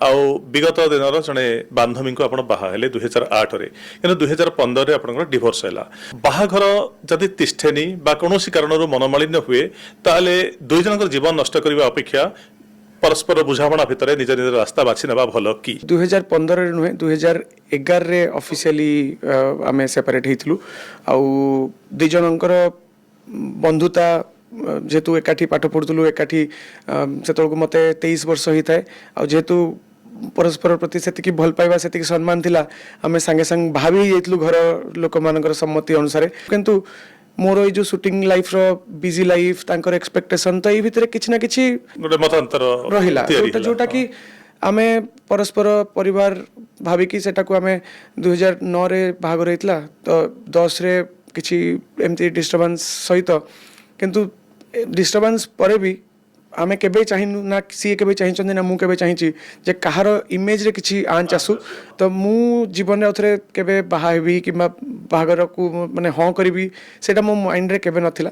आउ विगत दिन जड़े बांधवी को आप बाहर 2008 कि 2015 आप डिभोर्स है बाहाघर जदि तिष्ठेनी कौन कारण मनमालिन्य हुए ताले दुई जन जीवन नष्ट करने अपेक्षा परस्पर बुझाणा भितर निज निज रास्ता बाछि नेबा भल कि 2015 नुहे 2011 रे ऑफिशियली आमे सेपरेट हेतलु आउ दि जनकर बंधुता जेतु एकाठी पाठ पढ़ुलु एकाठी सेतलको मते 23 वर्ष ही थाए आ जेतु परस्पर प्रति सेतिकी भल पाइबा सेतिकी सम्मान थिला आमे संगे संग भाभी जेतलु घर लोक मानकर सम्मति अनुसार किंतु मोर ये जो शूटिंग लाइफ रो बिजी लाइफ तांकर एक्सपेक्टेशन तो ये भितर किछि ना किछि गोटे मतांतर रहिला जोटा कि आमे परस्पर परिवार भाभी कि सेटा को आमे 2009 रे भाग रहितला तो 10 रे किछि एमती डिस्टर्बेंस सहित किंतु डिस्टर्बेंस परे भी आमे केबे चाहिनु ना सी केबे चाहिचंदी ना मु केबे चाहिची जे कहार इमेज रे किछि आंच आसु तो मु जीवन रे अथरे केबे बाहा हेबी किबा बाहागर को माने हां करबी सेटा मो माइंड रे केबे नथिला।